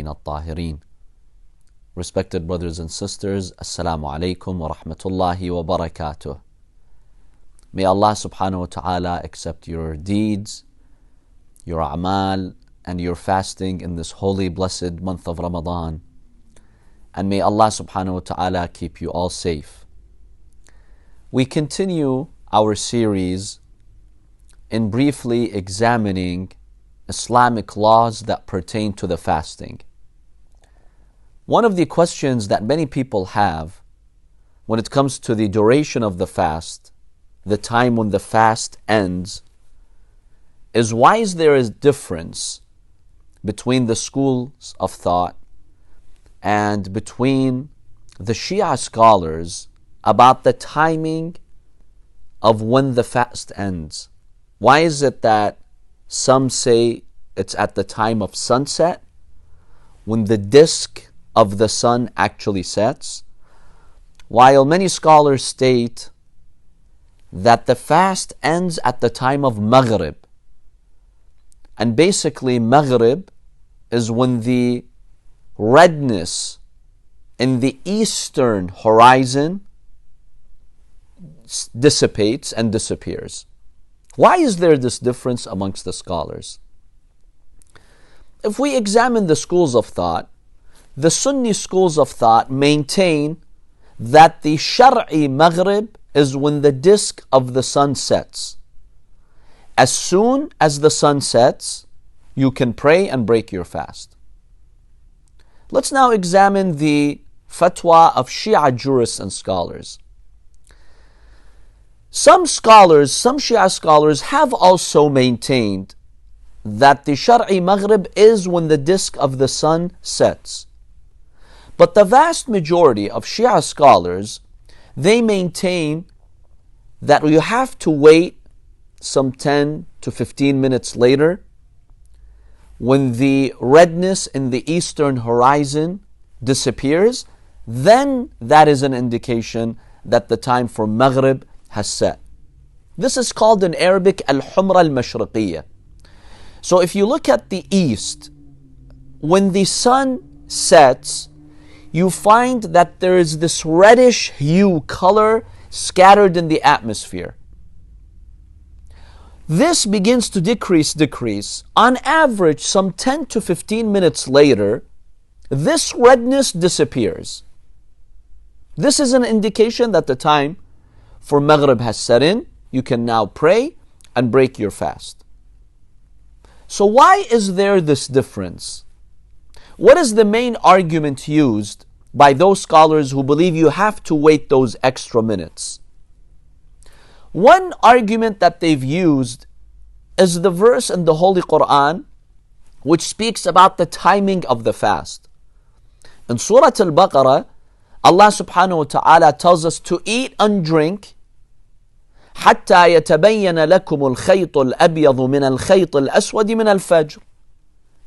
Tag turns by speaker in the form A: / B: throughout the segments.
A: الطيبين الطاهرين. Respected brothers and sisters, Assalamu alaikum wa rahmatullahi wa barakatuh. May Allah subhanahu wa ta'ala accept your deeds, your a'mal, and your fasting in this holy, blessed month of Ramadan. And may Allah subhanahu wa ta'ala keep you all safe. We continue our series in briefly examining Islamic laws that pertain to the fasting. One of the questions that many people have when it comes to the duration of the fast, the time when the fast ends, is why is there a difference between the schools of thought and between the Shia scholars about the timing of when the fast ends? Why is it that some say it's at the time of sunset, when the disk of the sun actually sets, while many scholars state that the fast ends at the time of Maghreb? And basically Maghreb is when the redness in the eastern horizon dissipates and disappears. Why is there this difference amongst the scholars? If we examine the schools of thought, the Sunni schools of thought maintain that the Shar'i Maghrib is when the disk of the sun sets. As soon as the sun sets, you can pray and break your fast. Let's now examine the fatwa of Shia jurists and scholars. Some Shia scholars have also maintained that the Shar'i Maghrib is when the disk of the sun sets. But the vast majority of Shia scholars, they maintain that you have to wait some 10 to 15 minutes later when the redness in the eastern horizon disappears. Then that is an indication that the time for Maghrib has set. This is called in Arabic al-Humra al-Mashriqiyya. So if you look at the east, when the sun sets, you find that there is this reddish hue color scattered in the atmosphere. This begins to decrease. On average, some 10 to 15 minutes later, this redness disappears. This is an indication that the time for Maghrib has set in. You can now pray and break your fast. So why is there this difference? What is the main argument used by those scholars who believe you have to wait those extra minutes? One argument that they've used is the verse in the Holy Quran which speaks about the timing of the fast. In Surah Al-Baqarah, Allah subhanahu wa ta'ala tells us to eat and drink حتى يتبين لكم الخيط الأبيض من الخيط الأسود من الفجر.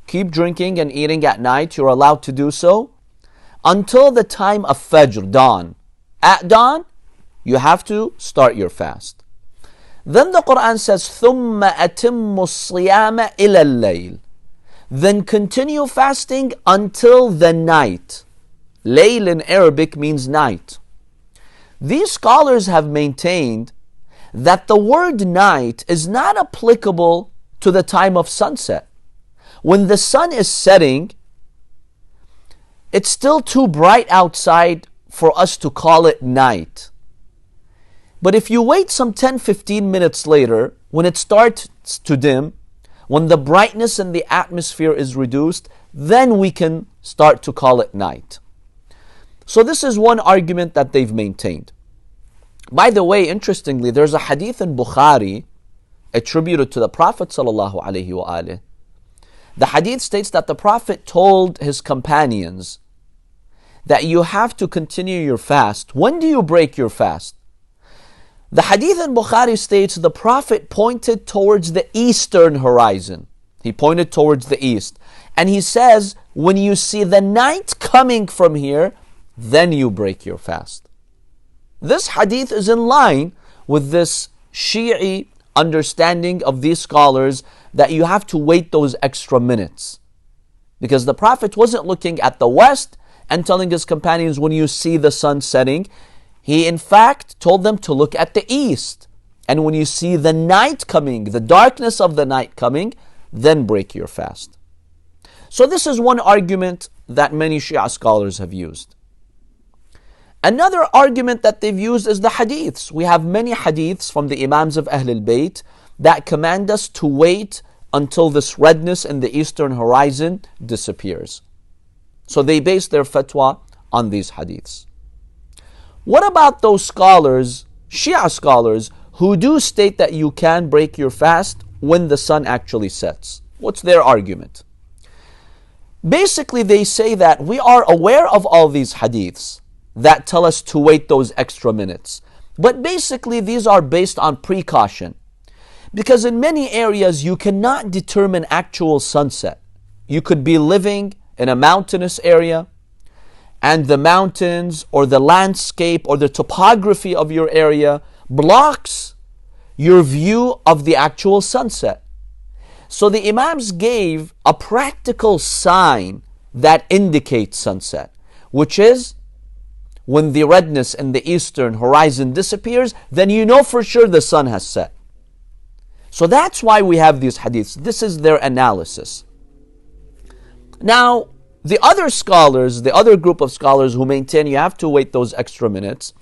A: Keep drinking and eating at night. You're allowed to do so until the time of Fajr, dawn. At dawn, you have to start your fast. Then the Quran says, ثُمَّ أَتِمُّ الصِّيَامَ إِلَى اللَّيْلِ. Then continue fasting until the night. Layl in Arabic means night. These scholars have maintained that the word night is not applicable to the time of sunset. When the sun is setting, it's still too bright outside for us to call it night. But if you wait some 10-15 minutes later, when it starts to dim, when the brightness in the atmosphere is reduced, then we can start to call it night. So this is one argument that they've maintained. By the way, interestingly, there's a hadith in Bukhari attributed to the Prophet ﷺ. The hadith states that the Prophet told his companions that you have to continue your fast. When do you break your fast? The hadith in Bukhari states the Prophet pointed towards the eastern horizon. He pointed towards the east. And he says, when you see the night coming from here, then you break your fast. This hadith is in line with this Shi'i understanding of these scholars that you have to wait those extra minutes. Because the Prophet wasn't looking at the west and telling his companions, when you see the sun setting, he in fact told them to look at the east. And when you see the night coming, the darkness of the night coming, then break your fast. So this is one argument that many Shia scholars have used. Another argument that they've used is the hadiths. We have many hadiths from the Imams of Ahlul Bayt that command us to wait until this redness in the eastern horizon disappears. So they base their fatwa on these hadiths. What about those scholars, Shia scholars, who do state that you can break your fast when the sun actually sets? What's their argument? Basically, they say that we are aware of all these hadiths that tell us to wait those extra minutes. But basically, these are based on precaution. Because in many areas, you cannot determine actual sunset. You could be living in a mountainous area, and the mountains or the landscape or the topography of your area blocks your view of the actual sunset. So the Imams gave a practical sign that indicates sunset, which is when the redness in the eastern horizon disappears, then you know for sure the sun has set. So that's why we have these hadiths. This is their analysis. Now, the other scholars, the other group of scholars who maintain you have to wait those extra minutes,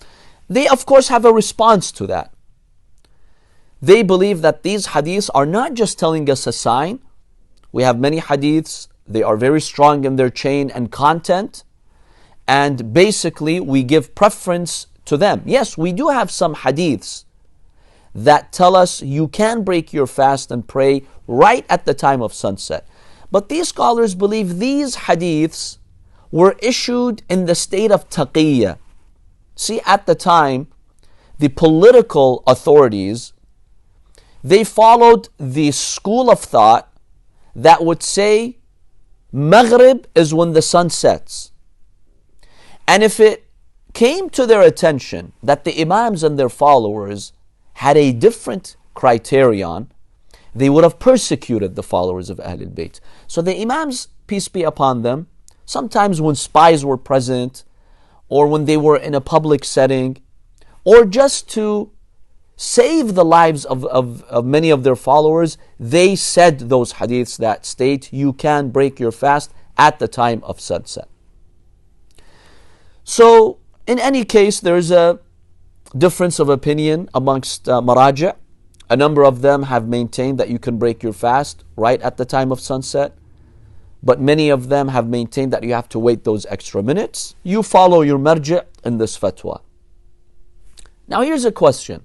A: they of course have a response to that. They believe that these hadiths are not just telling us a sign. We have many hadiths, they are very strong in their chain and content, and basically we give preference to them. Yes, we do have some hadiths that tell us you can break your fast and pray right at the time of sunset. But these scholars believe these hadiths were issued in the state of taqiyya. See, at the time, the political authorities, they followed the school of thought that would say Maghreb is when the sun sets. And if it came to their attention that the Imams and their followers had a different criterion, they would have persecuted the followers of Ahlul Bayt. So the Imams, peace be upon them, sometimes when spies were present, or when they were in a public setting, or just to save the lives of many of their followers, they said those hadiths that state you can break your fast at the time of sunset. So, in any case, there's a difference of opinion amongst Maraja. A number of them have maintained that you can break your fast right at the time of sunset. But many of them have maintained that you have to wait those extra minutes. You follow your marja in this fatwa. Now here's a question.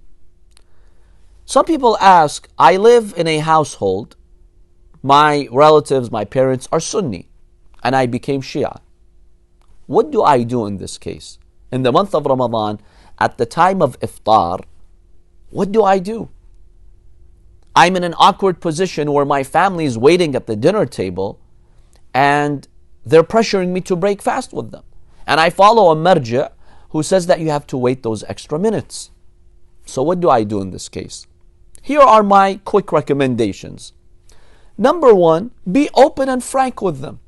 A: Some people ask, I live in a household, my relatives, my parents are Sunni, and I became Shia. What do I do in this case? In the month of Ramadan, at the time of iftar, what do I do? I'm in an awkward position where my family is waiting at the dinner table and they're pressuring me to break fast with them. And I follow a marja who says that you have to wait those extra minutes. So what do I do in this case? Here are my quick recommendations. Number one, be open and frank with them.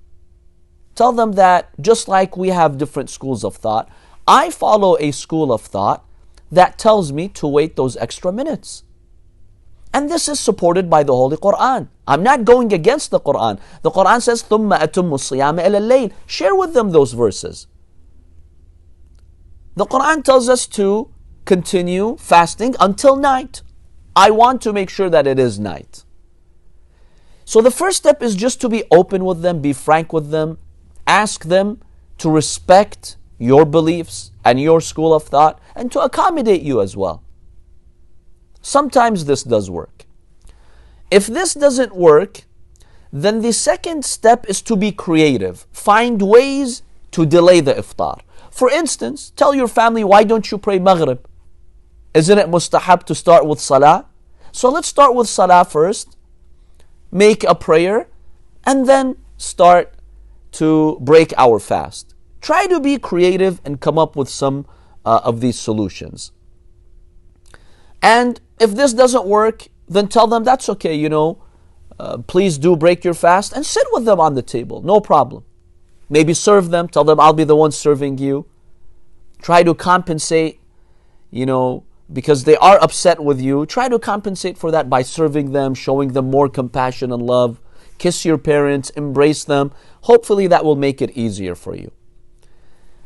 A: Tell them that just like we have different schools of thought, I follow a school of thought that tells me to wait those extra minutes. And this is supported by the Holy Quran. I'm not going against the Quran. The Quran says, ثُمَّ أَتُمُّ الصِّيَامَ إِلَى اللَّيْلِ. Share with them those verses. The Quran tells us to continue fasting until night. I want to make sure that it is night. So the first step is just to be open with them, be frank with them, ask them to respect your beliefs and your school of thought and to accommodate you as well. Sometimes this does work. If this doesn't work, then the second step is to be creative. Find ways to delay the iftar. For instance, tell your family, why don't you pray Maghreb? Isn't it mustahab to start with salah? So let's start with salah first, make a prayer, and then start to break our fast. Try to be creative and come up with some of these solutions. And if this doesn't work, then tell them that's okay, please do break your fast, and sit with them on the table, no problem. Maybe serve them, tell them I'll be the one serving you. Try to compensate, because they are upset with you. Try to compensate for that by serving them, showing them more compassion and love. Kiss your parents, embrace them. Hopefully that will make it easier for you.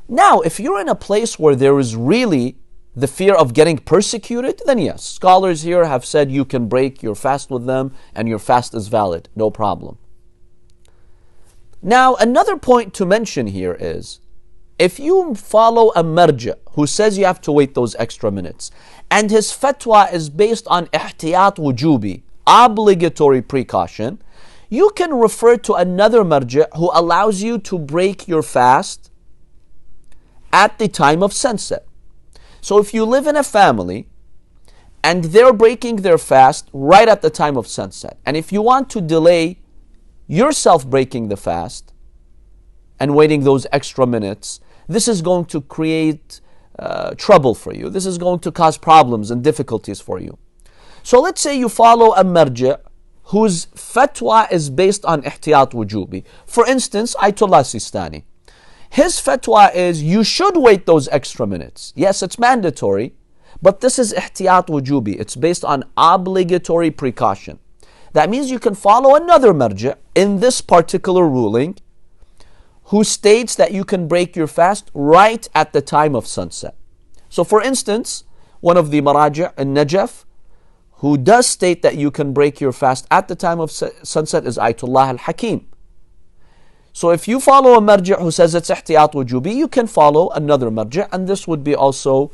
A: Now, if you're in a place where there is really the fear of getting persecuted, then yes, scholars here have said you can break your fast with them and your fast is valid, no problem. Now, another point to mention here is, if you follow a marja who says you have to wait those extra minutes, and his fatwa is based on ihtiyat wujubi, obligatory precaution, you can refer to another marja who allows you to break your fast at the time of sunset. So if you live in a family and they're breaking their fast right at the time of sunset, and if you want to delay yourself breaking the fast and waiting those extra minutes, this is going to create trouble for you. This is going to cause problems and difficulties for you. So let's say you follow a marja whose fatwa is based on ihtiyat wujubi. For instance, Ayatollah Sistani. His fatwa is you should wait those extra minutes. Yes, it's mandatory, but this is ihtiyat wujubi. It's based on obligatory precaution. That means you can follow another marja in this particular ruling who states that you can break your fast right at the time of sunset. So for instance, one of the maraja in Najaf who does state that you can break your fast at the time of sunset is Ayatollah al-Hakim. So if you follow a marja who says it's ihtiyat wujubi, you can follow another marja, and this would be also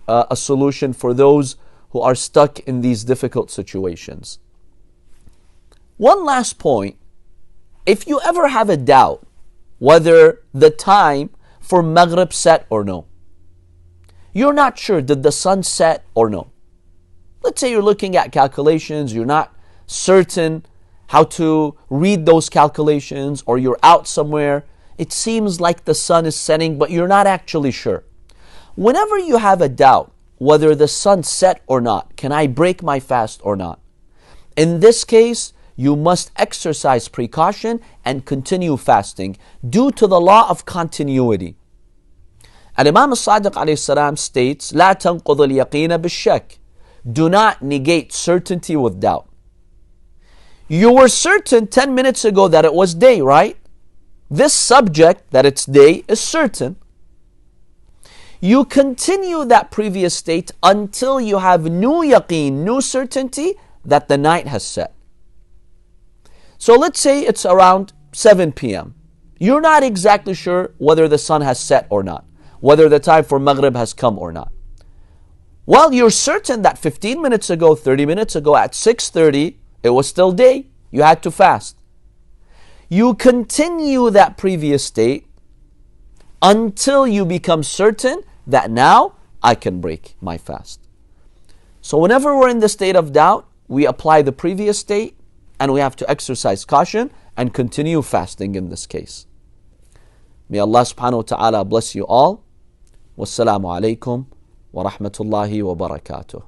A: a solution for those who are stuck in these difficult situations. One last point, if you ever have a doubt whether the time for Maghreb set or no, you're not sure, did the sun set or no? Let's say you're looking at calculations, you're not certain how to read those calculations, or you're out somewhere, it seems like the sun is setting, but you're not actually sure. Whenever you have a doubt whether the sun set or not, can I break my fast or not? In this case, you must exercise precaution and continue fasting due to the law of continuity. And Imam al-Sadiq alayhi salam states, لا تنقض اليقين بالشك. Do not negate certainty with doubt. You were certain 10 minutes ago that it was day, right? This subject, that it's day, is certain. You continue that previous state until you have new yaqeen, new certainty that the night has set. So let's say it's around 7 p.m. You're not exactly sure whether the sun has set or not, whether the time for Maghrib has come or not. Well, you're certain that 15 minutes ago, 30 minutes ago, at 6:30, it was still day. You had to fast. You continue that previous state until you become certain that now I can break my fast. So whenever we're in the state of doubt, we apply the previous state and we have to exercise caution and continue fasting in this case. May Allah subhanahu wa ta'ala bless you all. Wassalamu alaikum wa rahmatullahi wa barakatuh.